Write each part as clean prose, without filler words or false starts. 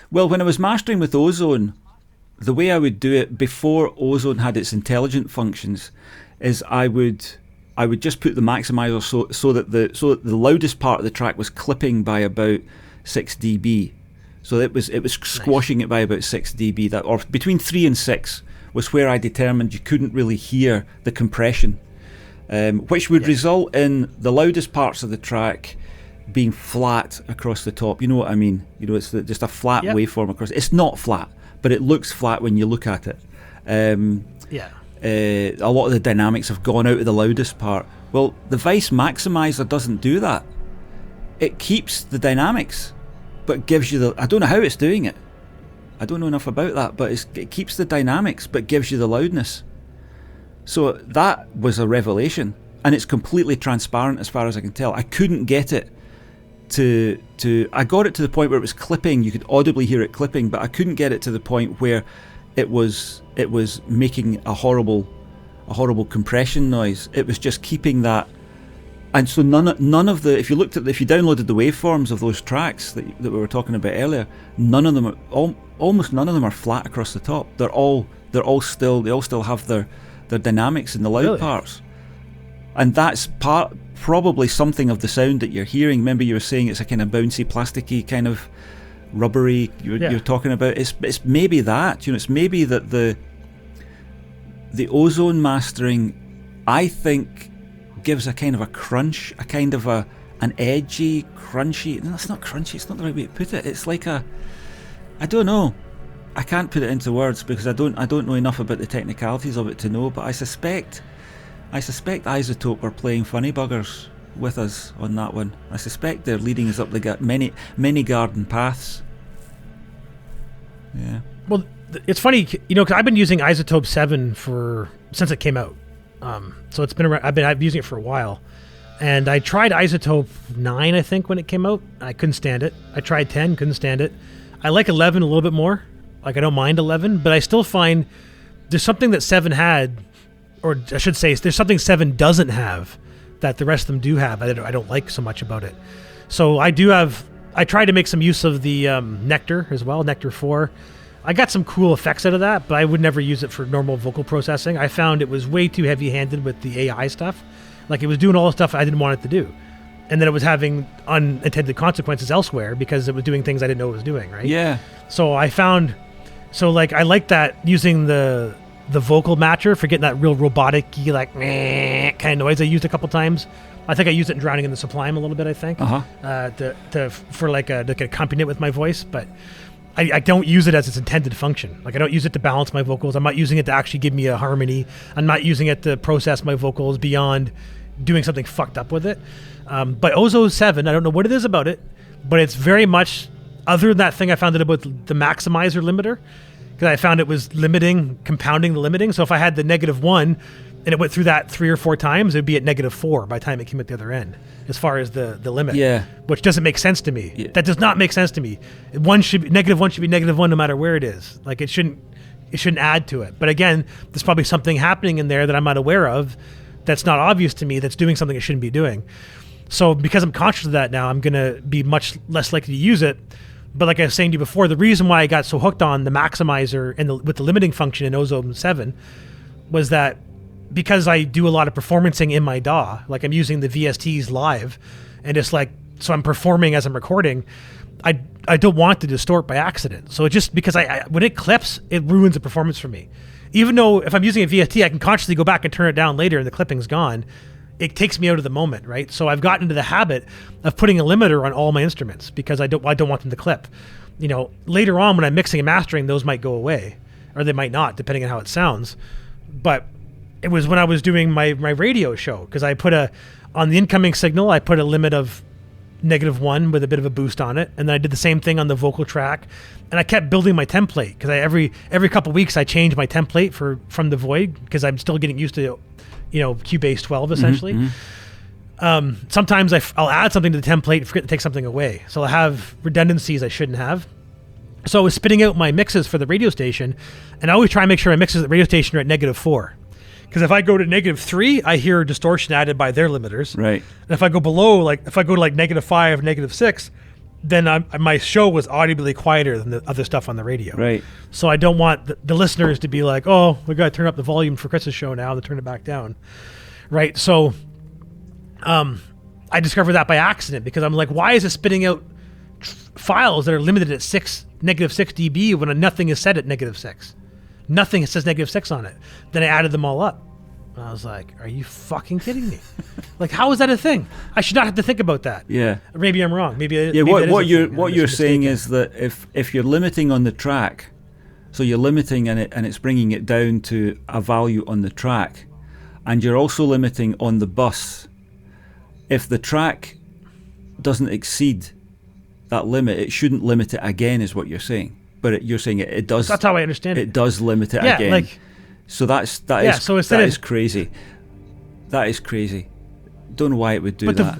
Well, when I was mastering with Ozone, the way I would do it before Ozone had its intelligent functions is I would just put the maximizer so that the loudest part of the track was clipping by about 6 dB. So it was squashing it by about 6 dB, or between 3 and 6 was where I determined you couldn't really hear the compression, which would result in the loudest parts of the track being flat across the top. You know what I mean? It's just a flat waveform across. It's not flat, but it looks flat when you look at it. A lot of the dynamics have gone out of the loudest part. Well, the Vice Maximizer doesn't do that. It keeps the dynamics, but gives you I don't know how it's doing it. I don't know enough about that, but it keeps the dynamics, but gives you the loudness. So that was a revelation, and it's completely transparent as far as I can tell. I couldn't get it I got it to the point where it was clipping. You could audibly hear it clipping, but I couldn't get it to the point where it was making a horrible compression noise. It was just keeping that. And so none of the, if you downloaded the waveforms of those tracks that we were talking about earlier, almost none of them are flat across the top. They all still have their dynamics in the loud parts. And that's probably something of the sound that you're hearing. Remember, you were saying it's a kind of bouncy, plasticky, kind of rubbery. You're talking about. It's maybe that. It's maybe that the Ozone mastering, I think, gives a kind of a crunch, a kind of an edgy, crunchy. No, it's not crunchy. It's not the right way to put it. It's like I don't know. I can't put it into words because I don't know enough about the technicalities of it to know. But I suspect iZotope are playing funny buggers with us on that one. I suspect they're leading us up the many garden paths. Yeah. Well, it's funny, because I've been using iZotope 7 since it came out. So it's been around. I've been using it for a while, and I tried iZotope 9, I think, when it came out. I couldn't stand it. I tried 10, couldn't stand it. I like 11 a little bit more. Like, I don't mind 11, but I still find there's something that 7 had. Or I should say, there's something 7 doesn't have that the rest of them do have. I don't like so much about it. So I tried to make some use of the Nectar as well, Nectar 4. I got some cool effects out of that, but I would never use it for normal vocal processing. I found it was way too heavy-handed with the AI stuff. Like, it was doing all the stuff I didn't want it to do. And then it was having unintended consequences elsewhere because it was doing things I didn't know it was doing, right? Yeah. So I like that using the vocal matcher for getting that real robotic-y, like, meh kind of noise I used a couple times. I think I used it in Drowning in the Sublime a little bit, I think, for like to accompany it with my voice, but I don't use it as its intended function. Like, I don't use it to balance my vocals. I'm not using it to actually give me a harmony. I'm not using it to process my vocals beyond doing something fucked up with it. But Ozone 7, I don't know what it is about it, but it's very much, other than that thing I found it about the maximizer limiter, because I found it was compounding the limiting. So if I had the -1 and it went through that 3 or 4 times, it would be at -4 by the time it came at the other end, as far as the limit. Yeah. Which doesn't make sense to me. Yeah. That does not make sense to me. -1 should be -1 no matter where it is. Like, it shouldn't add to it. But again, there's probably something happening in there that I'm not aware of that's not obvious to me, that's doing something it shouldn't be doing. So because I'm conscious of that now, I'm going to be much less likely to use it. But like I was saying to you before, the reason why I got so hooked on the maximizer and with the limiting function in Ozone 7 was that because I do a lot of performancing in my DAW, like I'm using the VSTs live, and it's like, so I'm performing as I'm recording, I don't want to distort by accident. So it just, because when it clips, it ruins the performance for me. Even though if I'm using a VST, I can consciously go back and turn it down later and the clipping's gone. It takes me out of the moment, right? So I've gotten into the habit of putting a limiter on all my instruments because I don't want them to clip. Later on when I'm mixing and mastering, those might go away, or they might not, depending on how it sounds. But it was when I was doing my radio show, because I put on the incoming signal, I put a limit of -1 with a bit of a boost on it, and then I did the same thing on the vocal track, and I kept building my template because every couple weeks I change my template from the Void because I'm still getting used to Cubase 12 essentially. Mm-hmm. Sometimes I'll add something to the template and forget to take something away, so I'll have redundancies I shouldn't have. So I was spitting out my mixes for the radio station, and I always try and make sure my mixes at the radio station are at -4. Because if I go to -3, I hear distortion added by their limiters. Right. And if I go below, like if I go to -5, -6, then my show was audibly quieter than the other stuff on the radio. Right. So I don't want the listeners to be like, oh, we got to turn up the volume for Chris's show now, to turn it back down. Right. So I discovered that by accident, because I'm like, why is it spitting out files that are limited at -6 dB when nothing is set at -6? Nothing says -6 on it. Then I added them all up. And I was like, are you fucking kidding me? Like, how is that a thing? I should not have to think about that. Yeah. Or maybe I'm wrong. Maybe what you're saying is that if you're limiting on the track, so you're limiting and it's bringing it down to a value on the track, and you're also limiting on the bus. If the track doesn't exceed that limit, it shouldn't limit it again, is what you're saying. But you're saying it does. That's how I understand it. It does limit it again. Like, so that is crazy. That is crazy. Don't know why it would do that.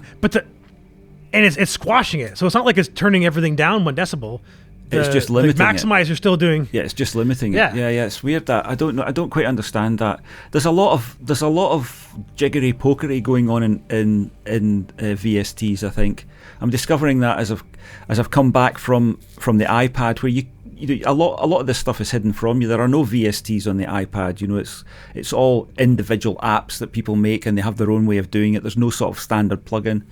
And it's squashing it. So it's not like it's turning everything down 1 decibel. It's just limiting the maximizer's still doing. Yeah, it's just limiting it. Yeah. It's weird that I don't know. I don't quite understand that. There's a lot of jiggery pokery going on in VSTs. I think I'm discovering that as I've come back from the iPad, where a lot of this stuff is hidden from you. There are no VSTs on the iPad. It's all individual apps that people make, and they have their own way of doing it. There's no sort of standard plugin.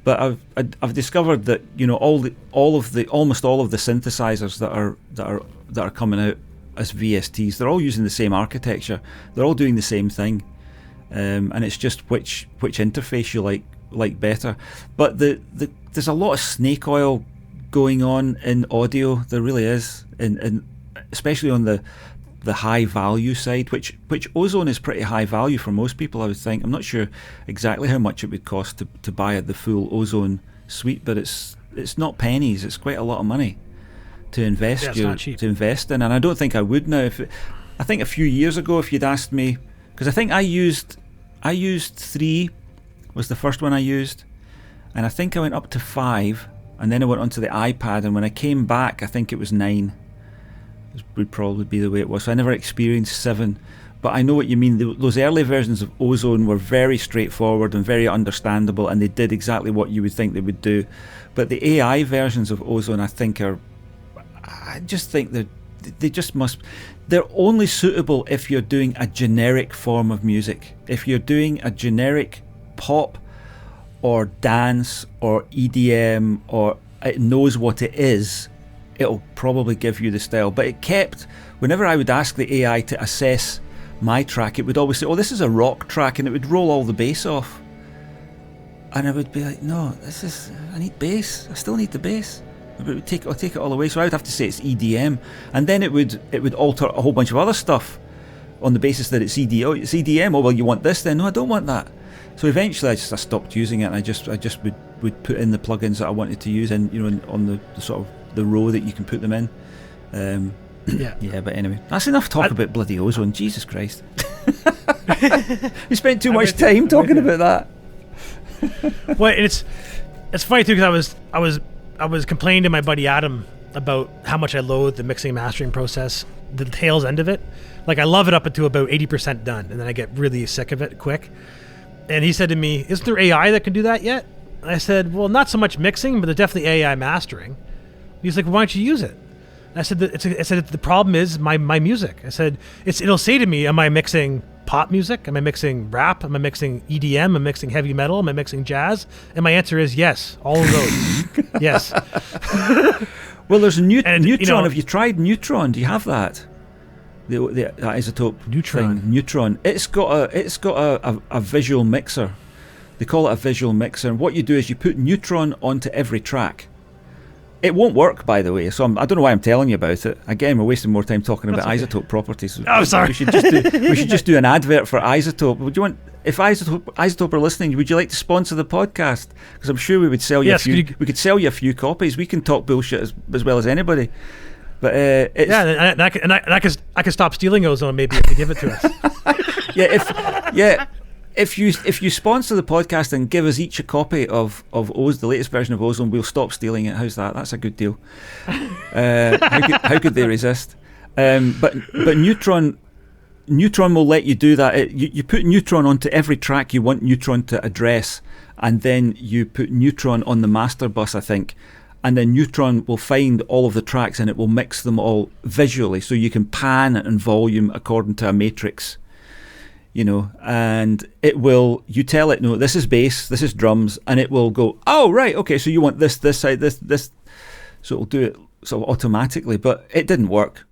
But I've discovered that almost all of the synthesizers that are coming out as VSTs, they're all using the same architecture. They're all doing the same thing, and it's just which interface you like better. But there's a lot of snake oil going on in audio. There really is, and especially on the high value side, which Ozone is pretty high value for most people, I would think. I'm not sure exactly how much it would cost to buy the full Ozone suite, but it's not pennies. It's quite a lot of money to invest to invest in, and I don't think I would now. I think a few years ago, if you'd asked me, because I think I used 3 was the first one I used, and I think I went up to 5, and then I went onto the iPad, and when I came back, I think it was 9. Would probably be the way it was. So I never experienced 7, but I know what you mean. Those early versions of Ozone were very straightforward and very understandable, and they did exactly what you would think they would do. But the AI versions of Ozone, I just think they're only suitable if you're doing a generic form of music. If you're doing a generic pop or dance or EDM, or it knows what it is, it'll probably give you the style. But whenever I would ask the AI to assess my track, it would always say, oh, this is a rock track, and it would roll all the bass off. And I would be like, no, I need bass. I still need the bass. But I'll take it all away. So I would have to say it's EDM. And then it would alter a whole bunch of other stuff on the basis that it's EDM. Oh, it's EDM. Oh, well, you want this then? No, I don't want that. So eventually I stopped using it, and I just would put in the plugins that I wanted to use, and on the sort of the row that you can put them in. Yeah, but anyway, that's enough talk about bloody Ozone. Jesus Christ. We spent too much time talking about that. Well, it's funny too, because I was complaining to my buddy Adam about how much I loathe the mixing and mastering process, the tails end of it. Like, I love it up until about 80% done, and then I get really sick of it quick. And he said to me, isn't there AI that can do that yet? And I said, well, not so much mixing, but there's definitely AI mastering. He's like, why don't you use it? And I said, the problem is my music. I said, it'll say to me, am I mixing pop music? Am I mixing rap? Am I mixing EDM? Am I mixing heavy metal? Am I mixing jazz? And my answer is yes, all of those. Yes. Well, there's Neutron. Have you tried Neutron? Do you have that? The iZotope Neutron. thing, Neutron. It's got a visual mixer. They call it a visual mixer. And what you do is you put Neutron onto every track. It won't work, by the way. So I don't know why I'm telling you about it. Again, we're wasting more time talking about iZotope properties. Oh, sorry. We should just do an advert for iZotope. Would you want? If iZotope are listening, would you like to sponsor the podcast? Because I'm sure we would sell you a few. We could sell you a few copies. We can talk bullshit as well as anybody. But I could stop stealing Ozone maybe if you give it to us. If you sponsor the podcast and give us each a copy of the latest version of Ozone, we'll stop stealing it. How's that? That's a good deal. How could they resist? But Neutron will let you do that. You put Neutron onto every track you want Neutron to address, and then you put Neutron on the master bus, I think. and then Neutron will find all of the tracks and it will mix them all visually, so you can pan and volume according to a matrix, and it will, you tell it, no, this is bass, this is drums, and it will go, oh right, okay, so you want this side, this, so it'll do it sort of automatically. But it didn't work.